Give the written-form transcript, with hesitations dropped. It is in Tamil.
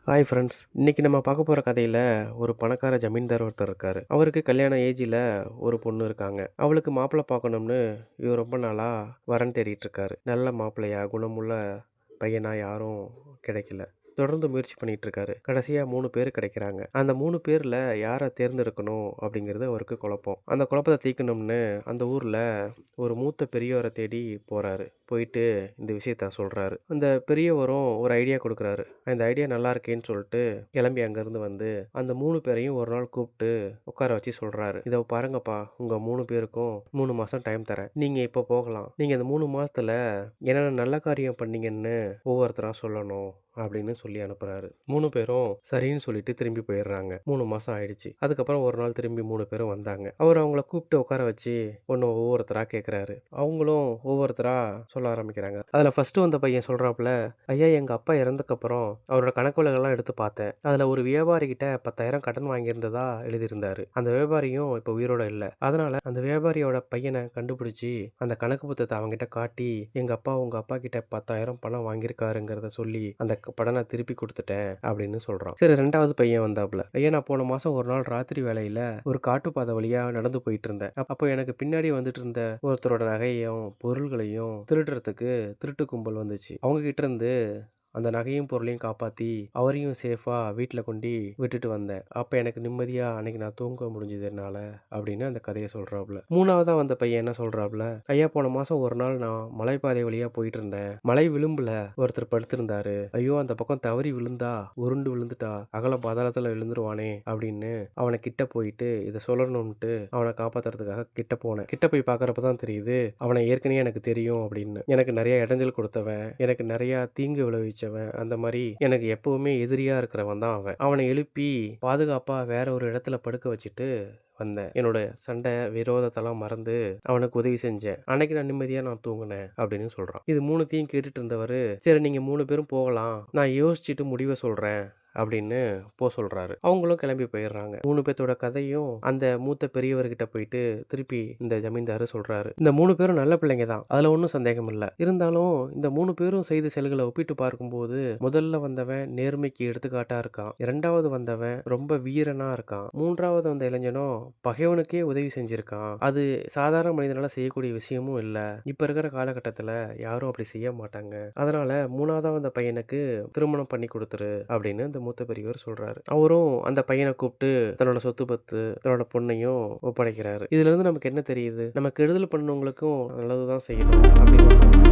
Hi friends. இன்னைக்கு நம்ம பார்க்க போற கதையில ஒரு பணக்கார ஜமீன்தார் ஒருத்தர் இருக்காரு. அவருக்கு கல்யாண ஏஜ்ல ஒரு பொண்ணு இருக்காங்க. அவளுக்கு மாப்பிள்ளை பார்க்கணும்னு இவர் ரொம்ப நாளா வரன் தேடிட்டு இருக்காரு. நல்ல மாப்பிள்ளையா, குணமுள்ள பையனா யாரும் கிடைக்கல. தொடர்ந்து முயற்சி பண்ணிட்டு இருக்காரு. கடைசியா 3 பேர் கிடைக்கிறாங்க. அந்த 3 பேர்ல யாரை தேர்ந்தெடுக்கணும் அப்படிங்கிறது அவருக்கு குழப்பம். அந்த குழப்பத்தை தீர்க்கணும்னு அந்த ஊர்ல ஒரு மூத்த பெரியவரை தேடி போறாரு. போயிட்டு இந்த விஷயத்த சொல்றாரு. அந்த பெரியவரும் ஒரு ஐடியா கொடுக்குறாரு. அந்த ஐடியா நல்லா இருக்கேன்னு சொல்லிட்டு கிளம்பி அங்கேருந்து வந்து அந்த 3 பேரையும் ஒரு நாள் கூப்பிட்டு உட்கார வச்சு சொல்றாரு. இதை பாருங்கப்பா, உங்க 3 பேருக்கும் 3 மாசம் டைம் தரேன். நீங்க இப்போ போகலாம். நீங்க இந்த 3 மாசத்துல என்னென்ன நல்ல காரியம் பண்ணீங்கன்னு ஒவ்வொருத்தரா சொல்லணும் அப்படின்னு சொல்லி அனுப்புறாரு. 3 பேரும் சரின்னு சொல்லிட்டு திரும்பி போயிடுறாங்க. 3 மாசம் ஆயிடுச்சு. அதுக்கப்புறம் ஒரு நாள் திரும்பி 3 பேரும் வந்தாங்க. அவர் அவங்கள கூப்பிட்டு உட்கார வச்சு ஒவ்வொருத்தரா கேட்குறாரு. அவங்களும் ஒவ்வொருத்தரா சொல்ல ஆரம்பிக்கிறாங்க. அதுல ஃபர்ஸ்ட் வந்த பையன் சொல்றாப்புல, ஐயா, எங்க அப்பா இறந்ததுக்கப்புறம் அவரோட கணக்கு வழக்கெல்லாம் எடுத்து பார்த்தேன். அதுல ஒரு வியாபாரி கிட்ட 10,000 கடன் வாங்கியிருந்ததா எழுதியிருந்தாரு. அந்த வியாபாரியும் இப்ப உயிரோட இல்ல. அதனால அந்த வியாபாரியோட பையனை கண்டுபிடிச்சு அந்த கணக்கு புத்தகத்தை அவங்கிட்ட காட்டி, எங்க அப்பா உங்க அப்பா கிட்ட 10,000 பணம் வாங்கியிருக்காருங்கிறத சொல்லி அந்த படனை திருப்பி கொடுத்துட்டேன் அப்படின்னு சொல்றான். சரி, 2வது பையன் வந்தாப்புல, ஐயா, நான் போன மாசம் ஒரு நாள் ராத்திரி வேலையில ஒரு காட்டுப்பாதை வழியா நடந்து போயிட்டு இருந்தேன். அப்போ எனக்கு பின்னாடி வந்துட்டு இருந்த ஒருத்தரோட நகையையும் பொருள்களையும் திருடுறதுக்கு திருட்டு கும்பல் வந்துச்சு. அவங்க கிட்ட இருந்து அந்த நகையும் பொருளையும் காப்பாத்தி அவரையும் சேஃபா வீட்டுல கொண்டு விட்டுட்டு வந்தேன். அப்ப எனக்கு நிம்மதியா அன்னைக்கு நான் தூங்க முடிஞ்சது என்னால அப்படின்னு அந்த கதையை சொல்றாப்புல. 3வதா வந்த பையன் என்ன சொல்றாப்புல, ஐயா, போன மாசம் ஒரு நாள் நான் மலைப்பாதை வழியா போயிட்டு இருந்தேன். மலை விளிம்புல ஒருத்தர் படுத்திருந்தாரு. ஐயோ, அந்த பக்கம் தவறி விழுந்தா உருண்டு விழுந்துட்டா அகல பாதாளத்துல விழுந்துருவானே அப்படின்னு அவனை கிட்ட போயிட்டு இதை சொல்லணும்ட்டு அவனை காப்பாத்துறதுக்காக கிட்ட போனேன். கிட்ட போய் பாக்குறப்பதான் தெரியுது அவனை ஏற்கனவே எனக்கு தெரியும் அப்படின்னு. எனக்கு நிறைய இடைஞ்சல் கொடுத்தவன், எனக்கு நிறைய தீங்கு விளைவிச்சவன், அந்த மாதிரி எனக்கு எப்பவுமே எதிரியா இருக்கிறவன் தான் அவன். அவனை எழுப்பி பாதுகாப்பா வேற ஒரு இடத்துல படுக்க வச்சுட்டு வந்தேன். என்னோட சண்டை விரோதத்தெல்லாம் மறந்து அவனுக்கு உதவி செஞ்சேன். அன்னைக்கு நான் நிம்மதியா நான் தூங்கினேன் அப்படின்னு சொல்றான். இது 3த்தையும் கேட்டுட்டு இருந்தவர், சரி நீங்க 3 பேரும் போகலாம், நான் யோசிச்சுட்டு முடிவை சொல்றேன் அப்படின்னு சொல்றாரு. அவங்களும் கிளம்பி போயிடுறாங்க. 3 பேர்த்தோட கதையும் அந்த மூத்த பெரியவர்கிட்ட போயிட்டு திருப்பி இந்த ஜமீன்தாரு சொல்றாரு. இந்த 3 பேரும் நல்ல பிள்ளைங்க தான், அதுல ஒன்றும் சந்தேகம் இல்லை. இருந்தாலும் இந்த 3 பேரும் செய்த செயல்களை ஒப்பிட்டு பார்க்கும்போது முதல்ல வந்தவன் நேர்மைக்கு எடுத்துக்காட்டா இருக்கான், 2வது வந்தவன் ரொம்ப வீரனா இருக்கான், 3வது வந்த இளைஞனும் பகைவனுக்கே உதவி செஞ்சிருக்கான். அது சாதாரண மனிதனால செய்யக்கூடிய விஷயமும் இல்லை. இப்ப இருக்கிற காலகட்டத்துல யாரும் அப்படி செய்ய மாட்டாங்க. அதனால 3வதா வந்த பையனுக்கு திருமணம் பண்ணி கொடுத்துரு அப்படின்னு இந்த மூத்த பெரியவர் சொல்றாரு. அவரும் அந்த பையனை கூப்பிட்டு தன்னோட சொத்து பத்து தன்னோட பொண்ணையும் ஒப்படைக்கிறாரு. இதுல இருந்து நமக்கு என்ன தெரியுது, நம்ம கெடுதல் பண்ணவங்களுக்கும் நல்லதுதான் செய்யணும் அப்படின்னு